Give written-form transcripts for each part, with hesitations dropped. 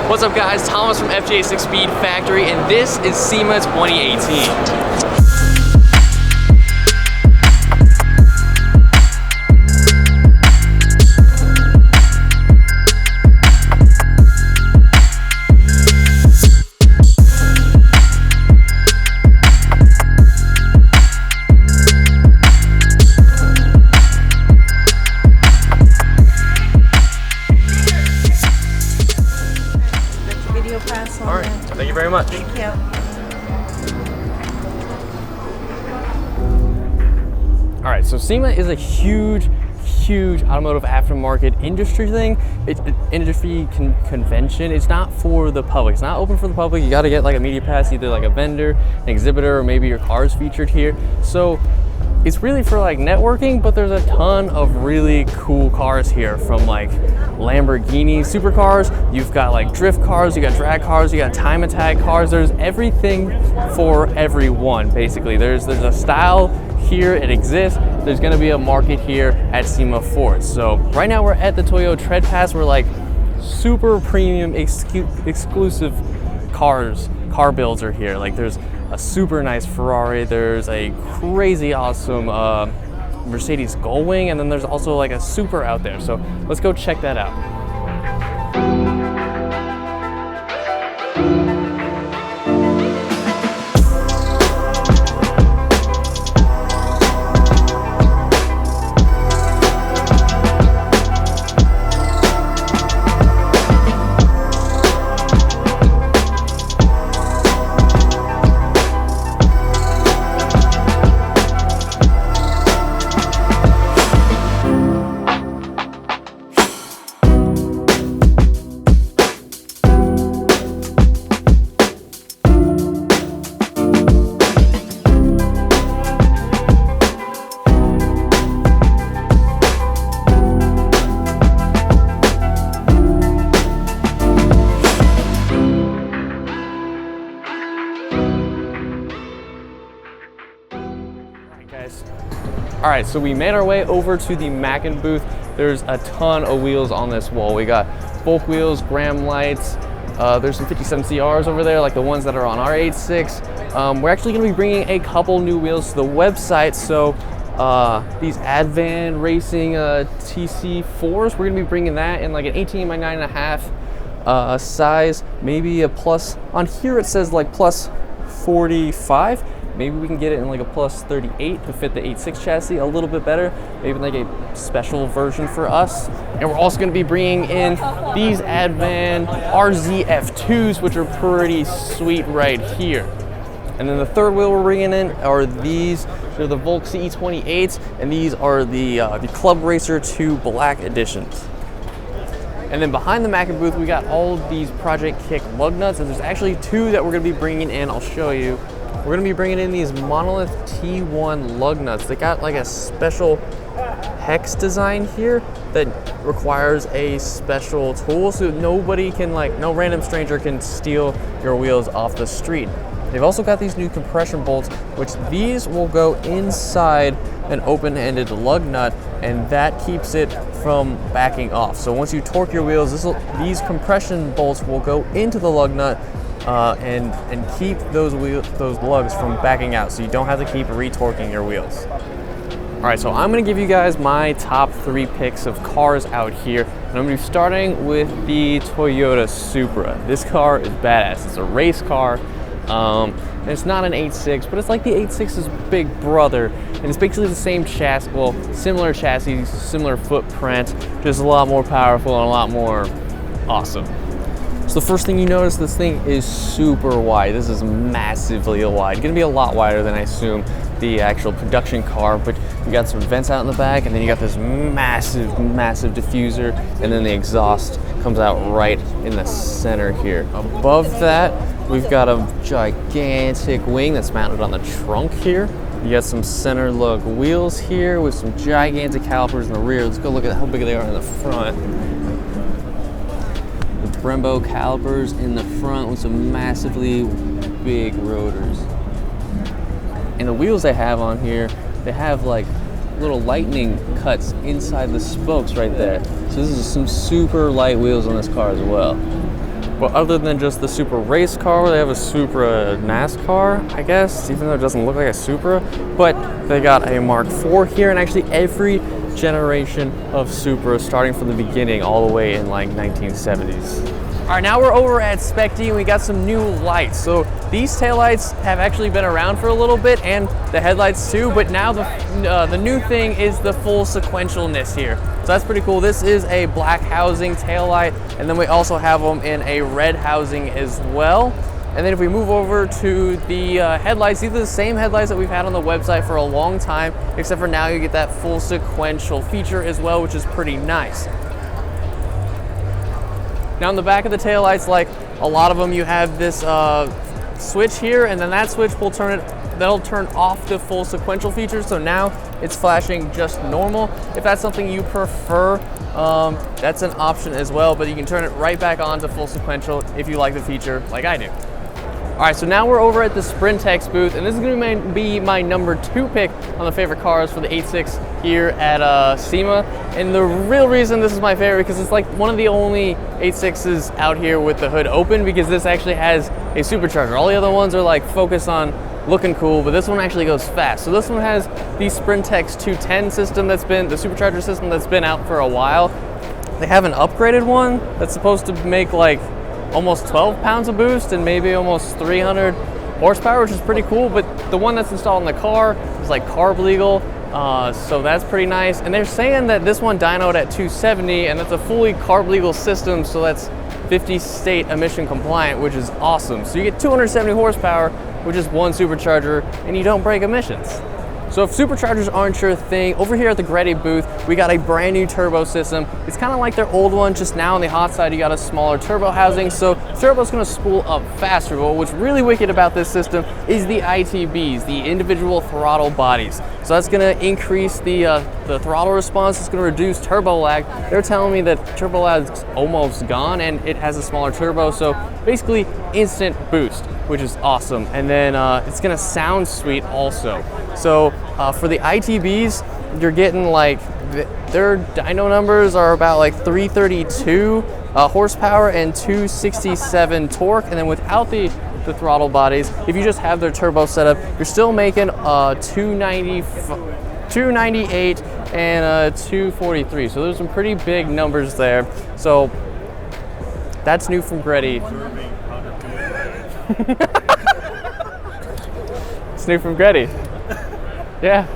What's up guys, Thomas from FJ6 Speed Factory, and this is Sema 2018. All right, Thank you very much. Thank you. All right, so Sema is a huge automotive aftermarket industry thing. It's an industry convention. It's not for the public. It's not open for the public. You got to get like a media pass, either like a vendor, an exhibitor, or maybe your car's featured here. So it's really for like networking, but there's a ton of really cool cars here, from like Lamborghini supercars, you've got like drift cars, you got drag cars, you got time attack cars. There's everything for everyone, basically. There's a style here, it exists. There's gonna be a market here at Sema for it. So right now we're at the Toyota Tread Pass. We're like super premium exclusive car builds are here. Like there's a super nice Ferrari, there's a crazy awesome Mercedes Gullwing, and then there's also like a Supra out there. So let's go check that out. All right, so we made our way over to the Macan booth. There's a ton of wheels on this wall. We got bulk wheels, Graham lights. There's some 57 CRs over there, like the ones that are on our 8.6. We're actually gonna be bringing a couple new wheels to the website. So these Advan Racing TC4s, we're gonna be bringing that in like an 18 by 9.5 size, maybe a plus. On here it says like plus 45. Maybe we can get it in like a plus 38 to fit the 8.6 chassis a little bit better. Maybe like a special version for us. And we're also gonna be bringing in these Advan RZF2s, which are pretty sweet right here. And then the third wheel we're bringing in are these. They're the Volk CE28s, and these are the Club Racer 2 Black Editions. And then behind the Macan booth, we got all of these Project Kick lug nuts, and there's actually two that we're gonna be bringing in. I'll show you. We're gonna be bringing in these Monolith T1 lug nuts. They got like a special hex design here that requires a special tool, so nobody can, like, no random stranger can steal your wheels off the street. They've also got these new compression bolts, which these will go inside an open-ended lug nut, and that keeps it from backing off. So once you torque your wheels, these compression bolts will go into the lug nut and keep those lugs from backing out, so you don't have to keep retorquing your wheels. All right, so I'm gonna give you guys my top 3 picks of cars out here, and I'm gonna be starting with the Toyota Supra. This car is badass. It's a race car. And it's not an 8.6, but it's like the 8.6's big brother, and it's basically the same chassis, well, similar chassis, similar footprint, just a lot more powerful and a lot more awesome. So the first thing you notice, this thing is super wide. This is massively wide. Gonna be a lot wider than I assume the actual production car, but you got some vents out in the back, and then you got this massive diffuser, and then the exhaust comes out right in the center here. Above that, we've got a gigantic wing that's mounted on the trunk here. You got some center lug wheels here with some gigantic calipers in the rear. Let's go look at how big they are in the front. The Brembo calipers in the front with some massively big rotors. And the wheels they have on here, they have like little lightning cuts inside the spokes right there. So this is some super light wheels on this car as well. But other than just the Supra race car, they have a Supra NASCAR, I guess, even though it doesn't look like a Supra. But they got a Mark IV here, and actually every generation of Supra, starting from the beginning all the way in like 1970s. All right, now we're over at Spec D and we got some new lights. So these taillights have actually been around for a little bit, and the headlights too, but now the new thing is the full sequentialness here. So that's pretty cool. This is a black housing taillight, and then we also have them in a red housing as well. And then if we move over to the headlights, these are the same headlights that we've had on the website for a long time, except for now you get that full sequential feature as well, which is pretty nice. Now in the back of the taillights, like a lot of them, you have this switch here, and then that switch will that'll turn off the full sequential feature. So now it's flashing just normal. If that's something you prefer, that's an option as well, but you can turn it right back on to full sequential if you like the feature like I do. All right, so now we're over at the Sprintex booth, and this is gonna be my number 2 pick on the favorite cars for the 8.6 here at Sema. And the real reason this is my favorite, because it's like one of the only 8.6s out here with the hood open, because this actually has a supercharger. All the other ones are like focused on looking cool, but this one actually goes fast. So this one has the Sprintex 210 system that's been, the supercharger system that's been out for a while. They have an upgraded one that's supposed to make like almost 12 pounds of boost and maybe almost 300 horsepower, which is pretty cool. But the one that's installed in the car is like carb legal, so that's pretty nice. And they're saying that this one dynoed at 270, and that's a fully carb legal system, so that's 50 state emission compliant, which is awesome. So you get 270 horsepower, which is one supercharger, and you don't break emissions. So if superchargers aren't your thing, over here at the Greddy booth, we got a brand new turbo system. It's kind of like their old one, just now on the hot side, you got a smaller turbo housing. So turbo's gonna spool up faster. But what's really wicked about this system is the ITBs, the individual throttle bodies. So that's gonna increase the throttle response. It's gonna reduce turbo lag. They're telling me that turbo lag's almost gone, and it has a smaller turbo. So basically instant boost, which is awesome. And then it's gonna sound sweet also. So for the ITBs, you're getting like, their dyno numbers are about like 332 horsepower and 267 torque. And then without the throttle bodies, if you just have their turbo setup, you're still making 298 and 243. So there's some pretty big numbers there. So that's new from Greddy. It's new from Greddy. Yeah.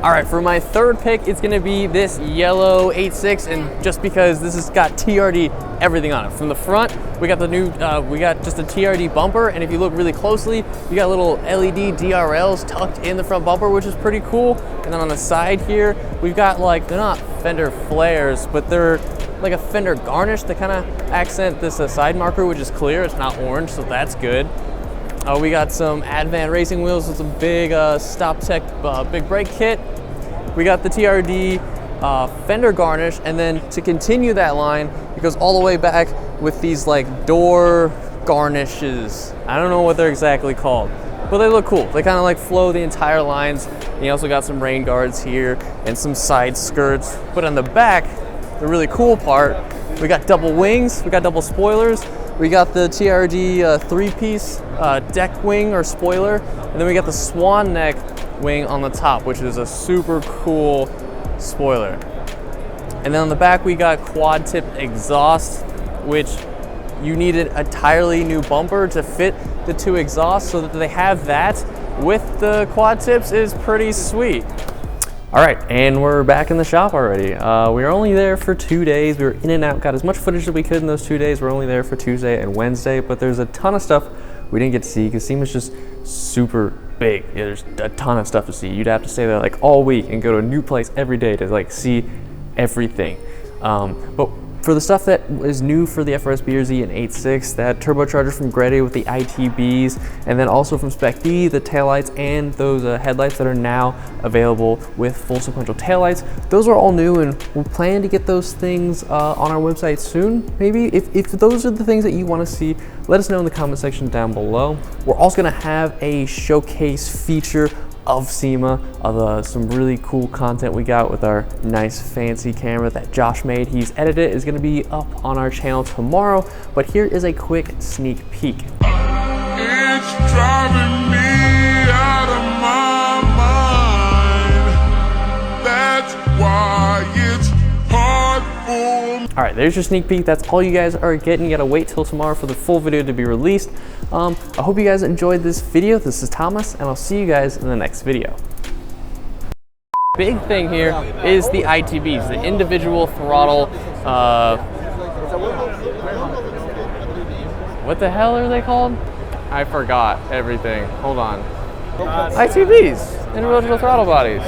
All right, for my third pick, it's gonna be this yellow 8.6, and just because this has got TRD everything on it. From the front, we got the new, we got just a TRD bumper, and if you look really closely, you got little LED DRLs tucked in the front bumper, which is pretty cool. And then on the side here, we've got like, they're not fender flares, but they're like a fender garnish that kind of accent this side marker, which is clear, it's not orange, so that's good. We got some Advent racing wheels with some big Stop Tech big brake kit. We got the TRD fender garnish, and then to continue that line, it goes all the way back with these like door garnishes. I don't know what they're exactly called, but they look cool. They kind of like flow the entire lines. And you also got some rain guards here and some side skirts. But on the back, the really cool part, we got double wings, we got double spoilers. We got the TRD 3-piece deck wing or spoiler, and then we got the swan neck wing on the top, which is a super cool spoiler. And then on the back, we got quad tip exhaust, which you needed an entirely new bumper to fit the 2 exhausts, so that they have that with the quad tips is pretty sweet. All right, and we're back in the shop already. We were only there for 2 days. We were in and out, got as much footage as we could in those 2 days. We're only there for Tuesday and Wednesday, but there's a ton of stuff we didn't get to see because Sema's just super big. Yeah, there's a ton of stuff to see. You'd have to stay there like all week and go to a new place every day to like see everything. But for the stuff that is new for the FRS BRZ and 8.6, that turbocharger from Greddy with the ITBs, and then also from Spec D, the taillights and those headlights that are now available with full sequential taillights. Those are all new, and we're planning to get those things on our website soon, maybe. If those are the things that you want to see, let us know in the comment section down below. We're also going to have a showcase feature of Sema, of some really cool content we got with our nice fancy camera that Josh made. He's edited, is gonna be up on our channel tomorrow, but here is a quick sneak peek. It's driving me out of my mind. That's why it's hard for me. All right, there's your sneak peek. That's all you guys are getting. You gotta wait till tomorrow for the full video to be released. I hope you guys enjoyed this video. This is Thomas, and I'll see you guys in the next video. Big thing here is the ITBs, the individual throttle. What the hell are they called? I forgot everything. Hold on. ITBs, individual throttle bodies.